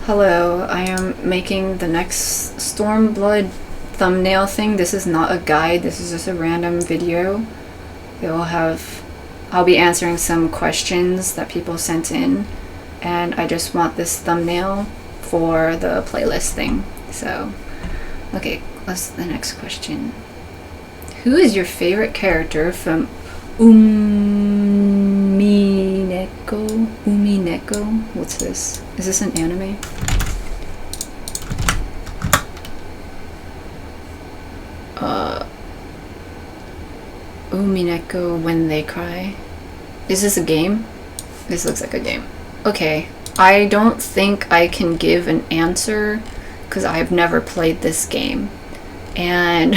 Hello, I am making the next Stormblood thumbnail thing. This is not a guide, this is just a random video. I'll be answering some questions that people sent in, and I just want this thumbnail for the playlist thing. So, okay, what's the next question? Who is your favorite character from Umineko? Umineko? What's this? Is this an anime? Umineko When They Cry. Is this a game? This looks like a game. Okay, I don't think I can give an answer because I've never played this game. And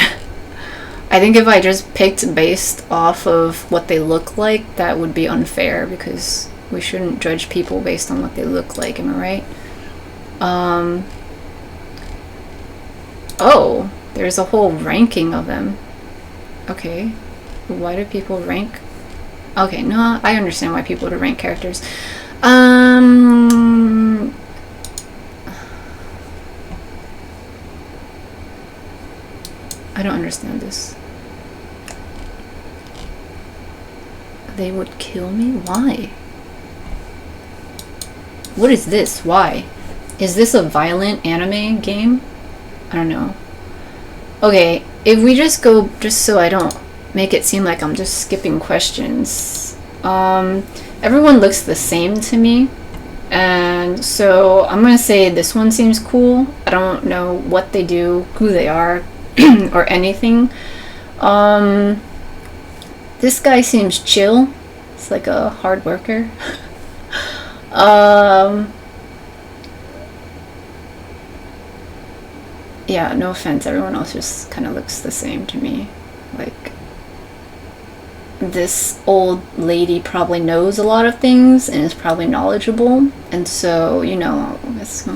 I think if I just picked based off of what they look like, that would be unfair because we shouldn't judge people based on what they look like, am I right? Oh, there's a whole ranking of them. Okay, why do people rank? Okay, no, I understand why people would rank characters. I don't understand this. They would kill me? Why? What is this? Why? Is this a violent anime game? I don't know. Okay, if we just go, just so I don't make it seem like I'm just skipping questions. Everyone looks the same to me. And so I'm gonna say this one seems cool. I don't know what they do, who they are, or anything. This guy seems chill. It's like a hard worker. Yeah, no offense, everyone else just kind of looks the same to me. Like, this old lady probably knows a lot of things and is probably knowledgeable, and so, you know, this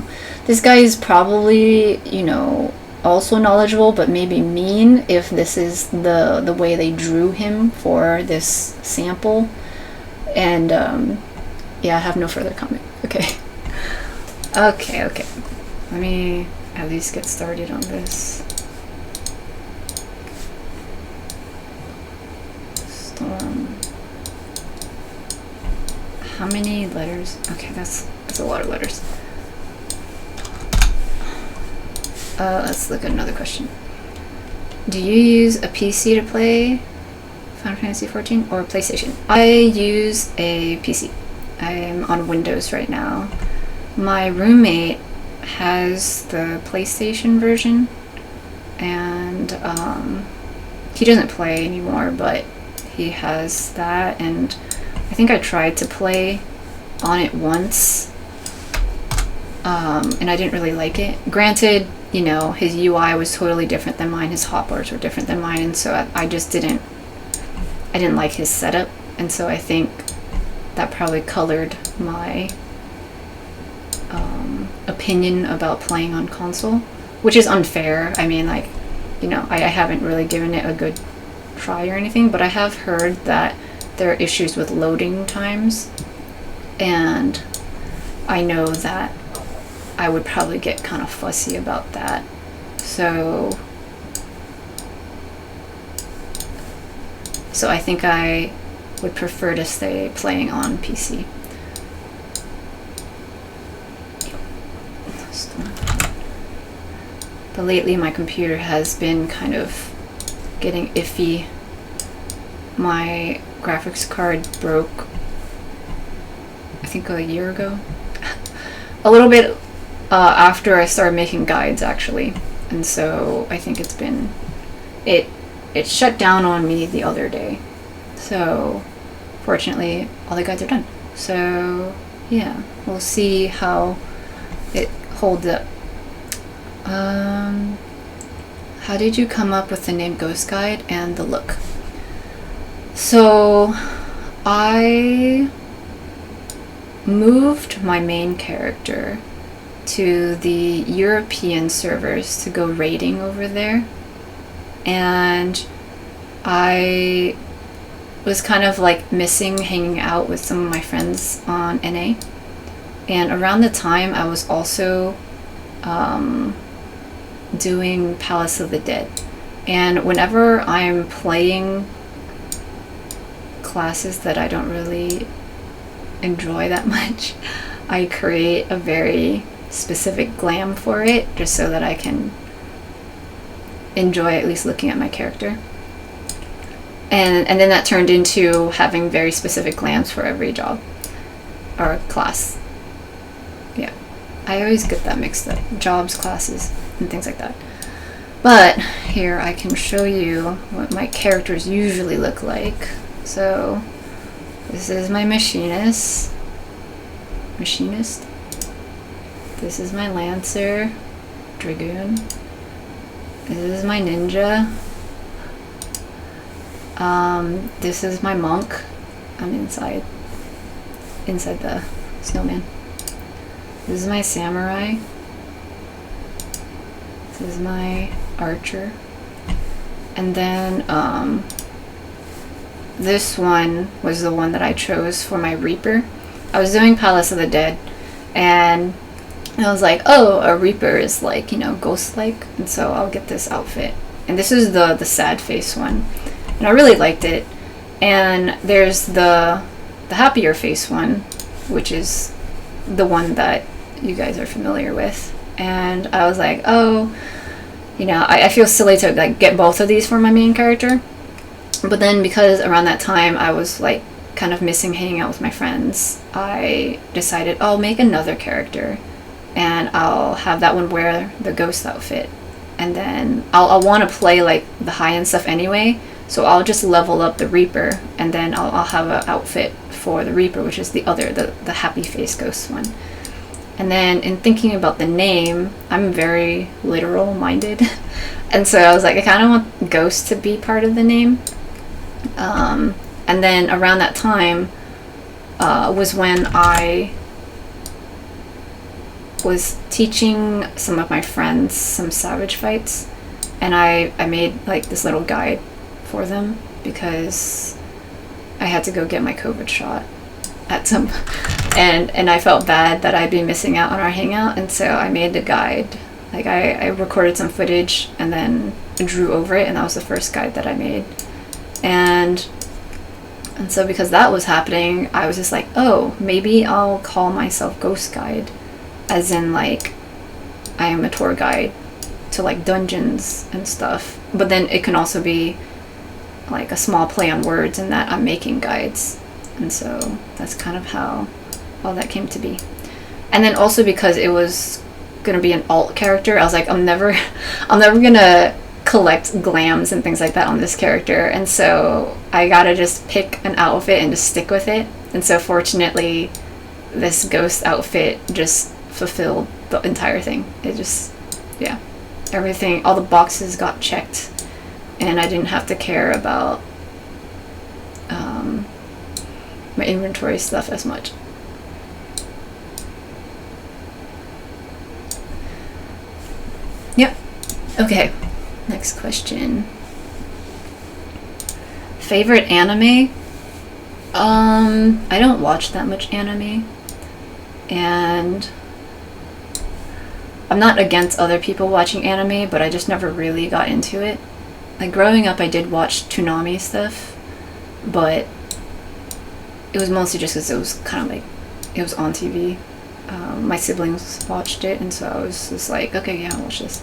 guy is probably, you know, also knowledgeable, but maybe mean if this is the way they drew him for this sample. And yeah, I have no further comment. Okay. Okay. Let me at least get started on this. Storm. How many letters? Okay, that's a lot of letters. Let's look at another question. Do you use a PC to play Final Fantasy XIV or PlayStation? I use a PC. I'm on Windows right now. My roommate has the PlayStation version, and he doesn't play anymore, but he has that, and I think I tried to play on it once, and I didn't really like it. Granted, you know, his UI was totally different than mine, his hotbars were different than mine, and so I just didn't like his setup, and so I think that probably colored my opinion about playing on console, which is unfair. I mean, like, you know, I haven't really given it a good try or anything, but I have heard that there are issues with loading times, and I know that I would probably get kind of fussy about that. So I think I would prefer to stay playing on PC. But lately my computer has been kind of getting iffy. My graphics card broke, I think a year ago. A little bit after I started making guides, actually. And so I think it shut down on me the other day. So fortunately, all the guides are done. So yeah, we'll see how it holds up. How did you come up with the name Ghost Guide and the look? So I moved my main character to the European servers to go raiding over there, and I was kind of like missing hanging out with some of my friends on NA, And around the time I was also doing Palace of the Dead. And whenever I'm playing classes that I don't really enjoy that much, I create a very specific glam for it, just so that I can enjoy at least looking at my character. And then that turned into having very specific glams for every job or class. Yeah, I always get that mixed up, jobs, classes, and things like that. But here I can show you what my characters usually look like. So this is my machinist. This is my lancer, dragoon. This is my ninja. This is my monk. I'm inside the snowman. This is my samurai. This is my archer. And then this one was the one that I chose for my reaper. I was doing Palace of the Dead, and I was like, oh, a reaper is like, you know, ghost-like, and so I'll get this outfit. And this is the sad face one, and I really liked it. And there's the happier face one, which is the one that you guys are familiar with. And I was like, oh, you know, I feel silly to like get both of these for my main character. But then because around that time I was like kind of missing hanging out with my friends, I decided I'll make another character, and I'll have that one wear the ghost outfit. And then I'll want to play like the high-end stuff anyway, so I'll just level up the Reaper, and then I'll have an outfit for the Reaper, which is the happy face ghost one. And then in thinking about the name, I'm very literal minded. And so I was like, I kind of want ghost to be part of the name. And then around that time was when I was teaching some of my friends some Savage fights, and I made like this little guide for them because I had to go get my COVID shot at some and I felt bad that I'd be missing out on our hangout, and so I made the guide. Like I recorded some footage and then drew over it, and that was the first guide that I made. And so because that was happening, I was just like, oh, maybe I'll call myself Ghost Guide, as in like I am a tour guide to like dungeons and stuff. But then it can also be like a small play on words in that I'm making guides. And so that's kind of how all that came to be. And then also because it was gonna be an alt character, I was like, I'm never gonna collect glams and things like that on this character, and so I gotta just pick an outfit and just stick with it. And so fortunately this ghost outfit just fulfilled the entire thing. It just, yeah, everything, all the boxes got checked, and I didn't have to care about my inventory stuff as much. Yep. Okay, next question. Favorite anime? I don't watch that much anime, and I'm not against other people watching anime, but I just never really got into it. Like growing up I did watch Toonami stuff, but it was mostly just because it was kind of like, it was on TV. My siblings watched it, and so I was just like, okay, yeah, I'll watch this.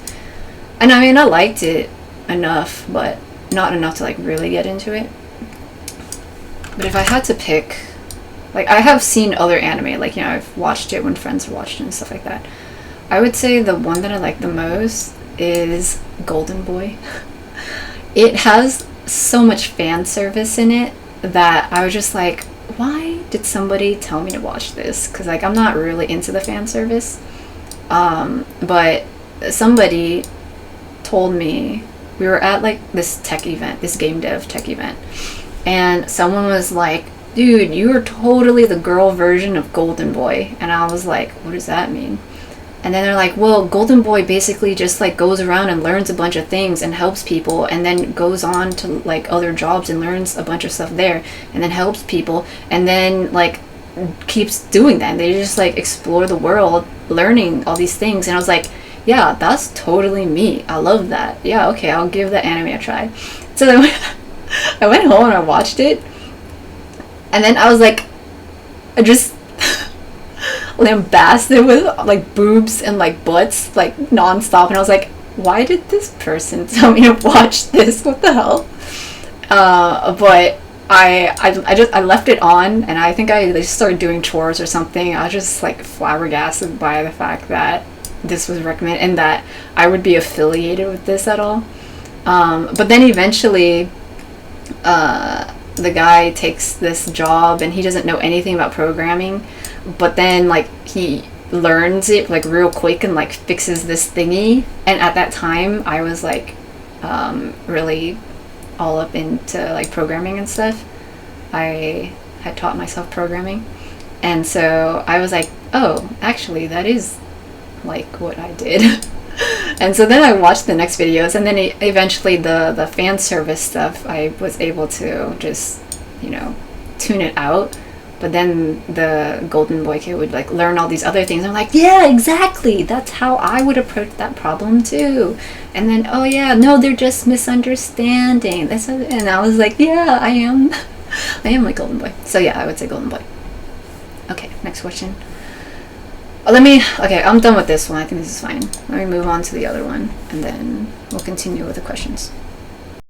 And I mean, I liked it enough, but not enough to like really get into it. But if I had to pick, like I have seen other anime, like, you know, I've watched it when friends watched it and stuff like that. I would say the one that I like the most is Golden Boy. It has so much fan service in it that I was just like, why did somebody tell me to watch this? Because like I'm not really into the fan service, but somebody told me, we were at like this tech event, this game dev tech event, and someone was like, dude, you are totally the girl version of Golden Boy. And I was like, what does that mean? And then they're like, well, Golden Boy basically just like goes around and learns a bunch of things and helps people, and then goes on to like other jobs and learns a bunch of stuff there, and then helps people, and then like keeps doing that. And they just like explore the world, learning all these things. And I was like, yeah, that's totally me. I love that. Yeah, okay, I'll give that anime a try. So then I went home and I watched it, and then I was like, I just lambasted with like boobs and like butts like nonstop, and I was like, why did this person tell me to watch this? What the hell? But I left it on, and I think I just started doing chores or something. I was just like flabbergasted by the fact that this was recommended and that I would be affiliated with this at all. But then eventually, the guy takes this job and he doesn't know anything about programming, but then like he learns it like real quick and like fixes this thingy. And at that time, I was like really all up into like programming and stuff. I had taught myself programming, and so I was like, oh, actually that is like what I did. And so then I watched the next videos, and then eventually the fan service stuff I was able to just, you know, tune it out. But then the Golden Boy kid would like learn all these other things. I'm like, yeah, exactly, that's how I would approach that problem too. And then, oh yeah, no, they're just misunderstanding. And I was like, yeah, I am like Golden Boy. So yeah, I would say Golden Boy. Okay, next question. Okay, I'm done with this one. I think this is fine. Let me move on to the other one, and then we'll continue with the questions.